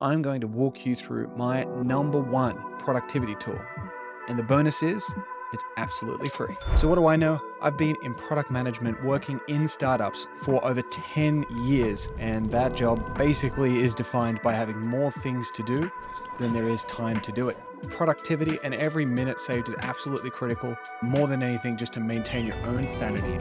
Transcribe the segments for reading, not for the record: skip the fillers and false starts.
I'm going to walk you through my number one productivity tool. And the bonus is, it's absolutely free. So what do I know? I've been in product management working in startups for over 10 years. And that job basically is defined by having more things to do than there is time to do it. Productivity and every minute saved is absolutely critical, more than anything just to maintain your own sanity.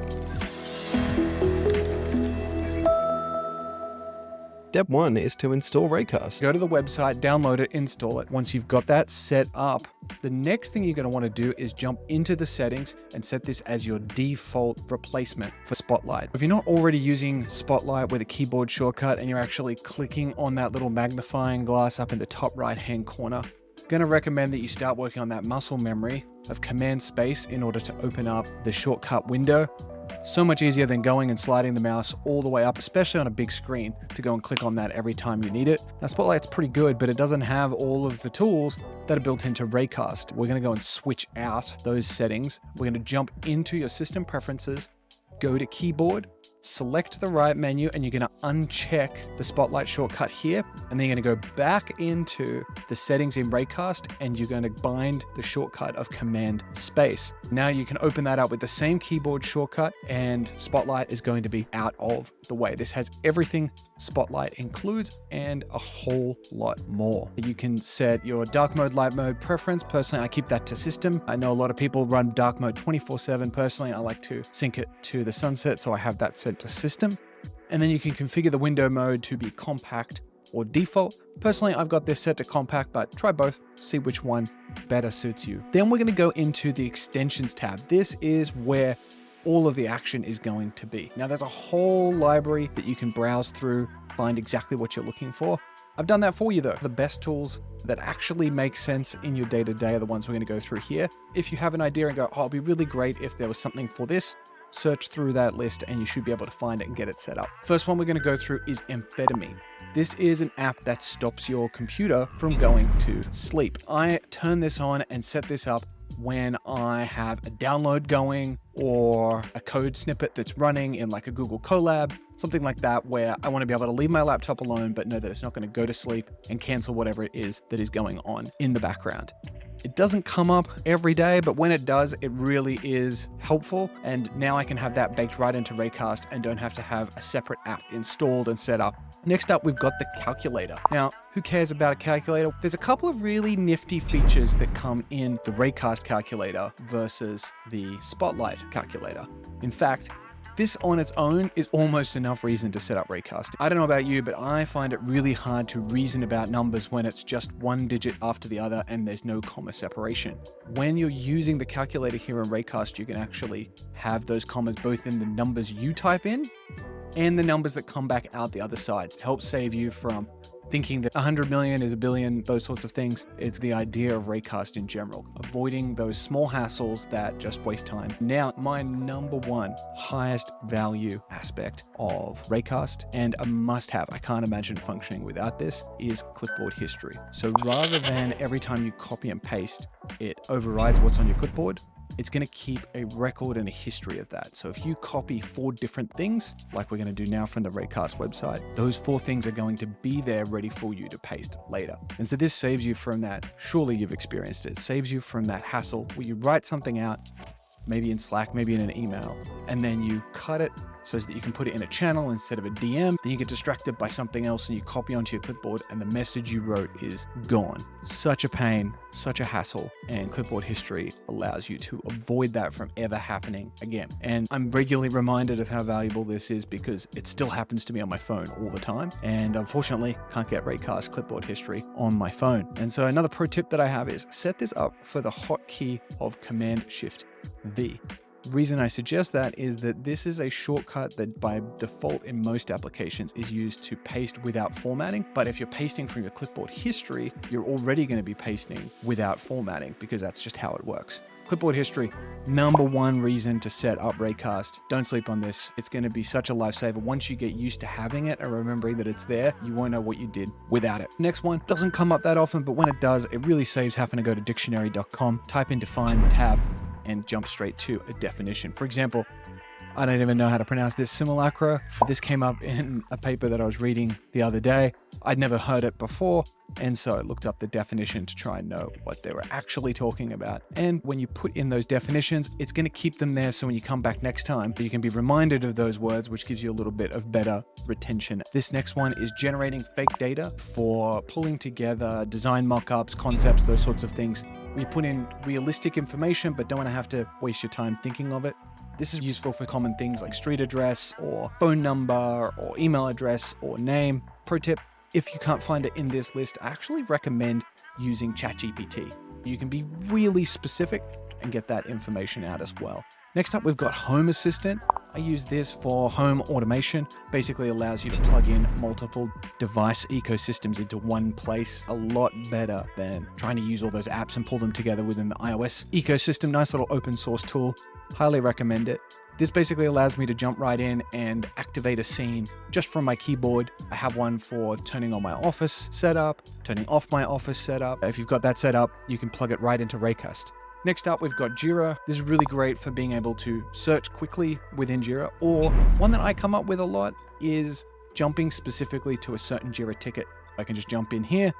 Step 1 is to install Raycast. Go to the website, download it, install it. Once you've got that set up, the next thing you're going to want to do is jump into the settings and set this as your default replacement for Spotlight. If you're not already using Spotlight with a keyboard shortcut and you're actually clicking on that little magnifying glass up in the top right-hand corner, I'm going to recommend that you start working on that muscle memory of Command Space in order to open up the shortcut window. So much easier than going and sliding the mouse all the way up, especially on a big screen, to go and click on that every time you need it. Now, Spotlight's pretty good, but it doesn't have all of the tools that are built into Raycast. We're going to go and switch out those settings. We're going to jump into your system preferences, go to keyboard, select the right menu, and you're going to uncheck the Spotlight shortcut here. And then you're going to go back into the settings in Raycast and you're going to bind the shortcut of Command Space. Now you can open that up with the same keyboard shortcut and Spotlight is going to be out of the way. This has everything Spotlight includes and a whole lot more. You can set your dark mode, light mode preference. Personally, I keep that to system. I know a lot of people run dark mode 24/7. Personally, I like to sync it to the sunset, so I have that set to system. And then you can configure the window mode to be compact or default. Personally, I've got this set to compact, but try both, see which one better suits you. Then we're going to go into the extensions tab. This is where all of the action is going to be. Now there's a whole library that you can browse through, find exactly what you're looking for. I've done that for you though. The best tools that actually make sense in your day-to-day are the ones we're going to go through here. If you have an idea and go, oh, it'd be really great if there was something for this, search through that list and you should be able to find it and get it set up. First one we're going to go through is Amphetamine. This is an app that stops your computer from going to sleep. I turn this on and set this up when I have a download going or a code snippet that's running in like a Google Colab, something like that, where I want to be able to leave my laptop alone, but know that it's not going to go to sleep and cancel whatever it is that is going on in the background. It doesn't come up every day, but when it does, it really is helpful. And now I can have that baked right into Raycast and don't have to have a separate app installed and set up. Next up, we've got the calculator. Now, who cares about a calculator? There's a couple of really nifty features that come in the Raycast calculator versus the Spotlight calculator. In fact, this on its own is almost enough reason to set up Raycast. I don't know about you, but I find it really hard to reason about numbers when it's just one digit after the other and there's no comma separation. When you're using the calculator here in Raycast, you can actually have those commas both in the numbers you type in and the numbers that come back out the other side. It helps save you from thinking that 100 million is a billion, those sorts of things. It's the idea of Raycast in general, avoiding those small hassles that just waste time. Now, my number one highest value aspect of Raycast, and a must-have, I can't imagine functioning without this, is Clipboard History. So rather than every time you copy and paste, it overrides what's on your clipboard, it's going to keep a record and a history of that. So if you copy 4 different things, like we're going to do now from the Raycast website, those 4 things are going to be there ready for you to paste later. And so this saves you from that. Surely you've experienced it. It saves you from that hassle where you write something out, maybe in Slack, maybe in an email, and then you cut it so that you can put it in a channel instead of a DM. Then you get distracted by something else and you copy onto your clipboard and the message you wrote is gone. Such a pain, such a hassle, and Clipboard History allows you to avoid that from ever happening again. And I'm regularly reminded of how valuable this is because it still happens to me on my phone all the time. And unfortunately, can't get Raycast Clipboard History on my phone. And so another pro tip that I have is set this up for the hotkey of Command-Shift-V. The reason I suggest that is that this is a shortcut that by default in most applications is used to paste without formatting. But if you're pasting from your clipboard history, you're already going to be pasting without formatting because that's just how it works. Clipboard History, number one reason to set up Raycast. Don't sleep on this. It's going to be such a lifesaver. Once you get used to having it and remembering that it's there, you won't know what you did without it. Next one doesn't come up that often, but when it does, it really saves having to go to dictionary.com, type in define tab, and jump straight to a definition. For example, I don't even know how to pronounce this, simulacra. This came up in a paper that I was reading the other day. I'd never heard it before, and so I looked up the definition to try and know what they were actually talking about. And when you put in those definitions, it's going to keep them there so when you come back next time, you can be reminded of those words, which gives you a little bit of better retention. This next one is generating fake data for pulling together design mock-ups, concepts, those sorts of things. You put in realistic information, but don't want to have to waste your time thinking of it. This is useful for common things like street address or phone number or email address or name. Pro tip, if you can't find it in this list, I actually recommend using ChatGPT. You can be really specific and get that information out as well. Next up, we've got Home Assistant. I use this for home automation. Basically allows you to plug in multiple device ecosystems into one place. A lot better than trying to use all those apps and pull them together within the iOS ecosystem. Nice little open source tool. Highly recommend it. This basically allows me to jump right in and activate a scene just from my keyboard. I have one for turning on my Office setup, turning off my Office setup. If you've got that set up, you can plug it right into Raycast. Next up, we've got Jira. This is really great for being able to search quickly within Jira, or one that I come up with a lot is jumping specifically to a certain Jira ticket. I can just jump in here,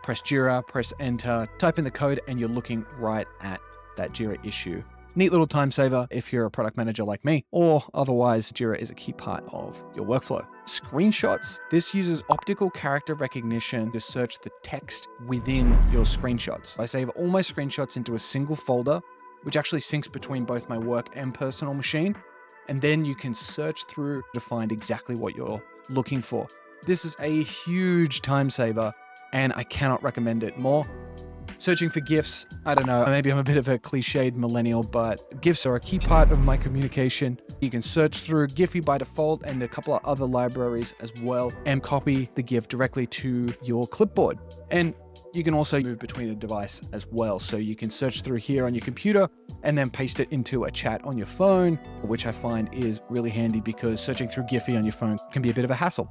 press Jira, press enter, type in the code, and you're looking right at that Jira issue. Neat little time saver if you're a product manager like me, or otherwise Jira is a key part of your workflow. Screenshots. This uses optical character recognition to search the text within your screenshots. I save all my screenshots into a single folder, which actually syncs between both my work and personal machine. And then you can search through to find exactly what you're looking for. This is a huge time saver, and I cannot recommend it more. Searching for GIFs, I don't know, maybe I'm a bit of a cliched millennial, but GIFs are a key part of my communication. You can search through Giphy by default and a couple of other libraries as well, and copy the GIF directly to your clipboard. And you can also move between a device as well. So you can search through here on your computer and then paste it into a chat on your phone, which I find is really handy because searching through Giphy on your phone can be a bit of a hassle.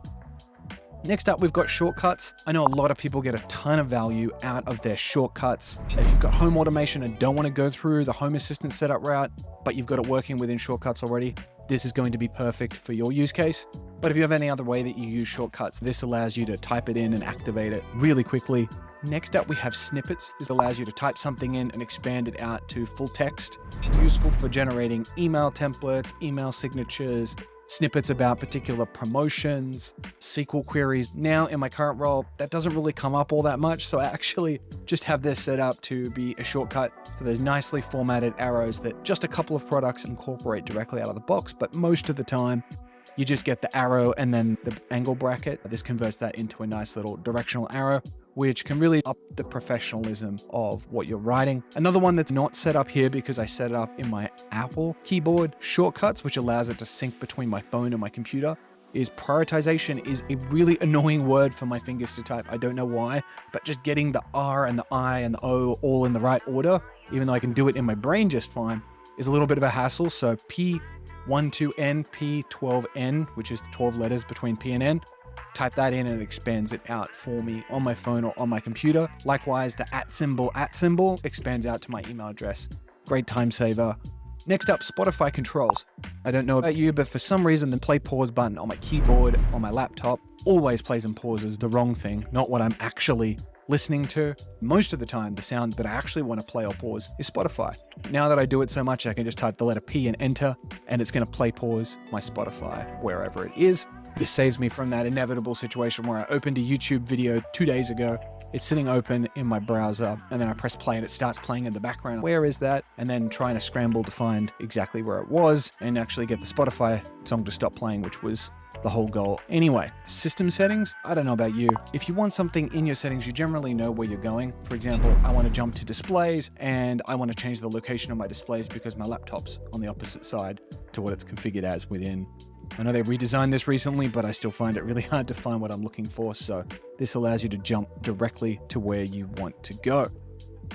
Next up, we've got shortcuts. I know a lot of people get a ton of value out of their shortcuts. If you've got home automation and don't want to go through the Home Assistant setup route, but you've got it working within shortcuts already, this is going to be perfect for your use case. But if you have any other way that you use shortcuts, this allows you to type it in and activate it really quickly. Next up, we have Snippets. This allows you to type something in and expand it out to full text. Useful for generating email templates, email signatures, snippets about particular promotions, SQL queries. Now in my current role, that doesn't really come up all that much. So I actually just have this set up to be a shortcut for those nicely formatted arrows that just a couple of products incorporate directly out of the box. But most of the time, you just get the arrow and then the angle bracket. This converts that into a nice little directional arrow, which can really up the professionalism of what you're writing. Another one that's not set up here because I set it up in my Apple keyboard shortcuts, which allows it to sync between my phone and my computer, is prioritization is a really annoying word for my fingers to type. I don't know why, but just getting the R and the I and the O all in the right order, even though I can do it in my brain just fine, is a little bit of a hassle. So P12N, P12N, which is the 12 letters between P and N, type that in and it expands it out for me on my phone or on my computer. Likewise, the @ symbol expands out to my email address. Great time saver. Next up, Spotify controls. I don't know about you, but for some reason, the play pause button on my keyboard, on my laptop, always plays and pauses the wrong thing, not what I'm actually listening to. Most of the time, the sound that I actually want to play or pause is Spotify. Now that I do it so much, I can just type the letter P and enter, and it's going to play pause my Spotify wherever it is. This saves me from that inevitable situation where I opened a YouTube video 2 days ago. It's sitting open in my browser, and then I press play and it starts playing in the background. Where is that? And then trying to scramble to find exactly where it was and actually get the Spotify song to stop playing, which was the whole goal. Anyway, system settings. I don't know about you. If you want something in your settings, you generally know where you're going. For example, I want to jump to displays and I want to change the location of my displays because my laptop's on the opposite side to what it's configured as within. I know they redesigned this recently, but I still find it really hard to find what I'm looking for. So this allows you to jump directly to where you want to go.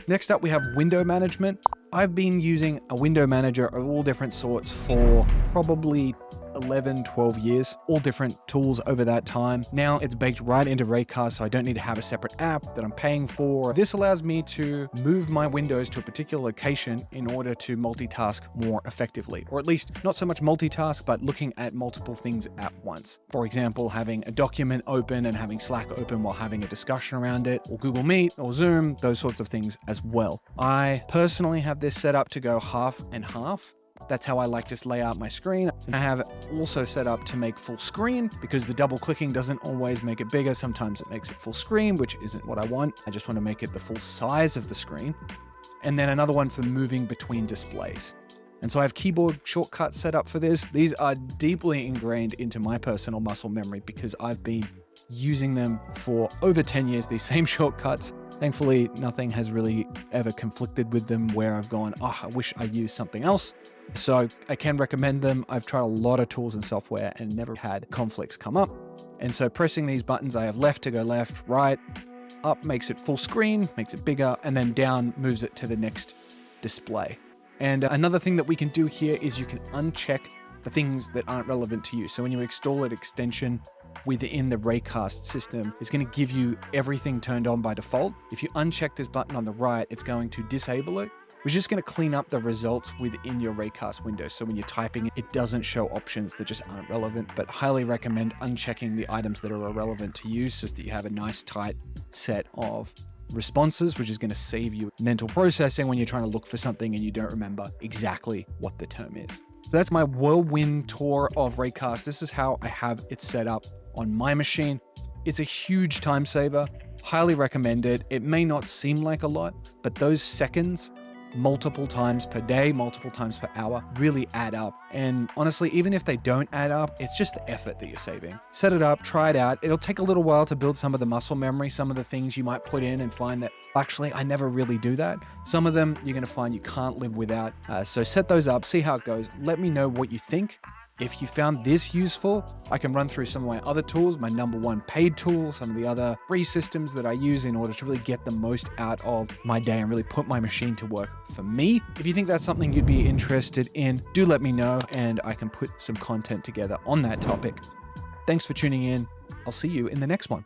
Next up, we have window management. I've been using a window manager of all different sorts for probably 11, 12 years, all different tools over that time. Now it's baked right into Raycast, so I don't need to have a separate app that I'm paying for. This allows me to move my windows to a particular location in order to multitask more effectively, or at least not so much multitask, but looking at multiple things at once. For example, having a document open and having Slack open while having a discussion around it, or Google Meet or Zoom, those sorts of things as well. I personally have this set up to go half and half. That's how I like to lay out my screen. And I have also set up to make full screen because the double clicking doesn't always make it bigger. Sometimes it makes it full screen, which isn't what I want. I just want to make it the full size of the screen. And then another one for moving between displays. And so I have keyboard shortcuts set up for this. These are deeply ingrained into my personal muscle memory because I've been using them for over 10 years, these same shortcuts. Thankfully, nothing has really ever conflicted with them where I've gone, oh, I wish I used something else. So I can recommend them. I've tried a lot of tools and software and never had conflicts come up. And so pressing these buttons, I have left to go left, right, up makes it full screen, makes it bigger, and then down moves it to the next display. And another thing that we can do here is you can uncheck the things that aren't relevant to you. So when you install an extension within the Raycast system, it's going to give you everything turned on by default. If you uncheck this button on the right, it's going to disable it. We're just going to clean up the results within your Raycast window. So when you're typing, it doesn't show options that just aren't relevant, but highly recommend unchecking the items that are irrelevant to you so that you have a nice tight set of responses, which is going to save you mental processing when you're trying to look for something and you don't remember exactly what the term is. So that's my whirlwind tour of Raycast. This is how I have it set up on my machine. It's a huge time saver. Highly recommend it. It may not seem like a lot, but those seconds, multiple times per day, multiple times per hour, really add up. And honestly, even if they don't add up, it's just the effort that you're saving. Set it up, try it out. It'll take a little while to build some of the muscle memory, some of the things you might put in and find that, actually, I never really do that. Some of them you're going to find you can't live without. So set those up, see how it goes. Let me know what you think. If you found this useful, I can run through some of my other tools, my number one paid tool, some of the other free systems that I use in order to really get the most out of my day and really put my machine to work for me. If you think that's something you'd be interested in, do let me know and I can put some content together on that topic. Thanks for tuning in. I'll see you in the next one.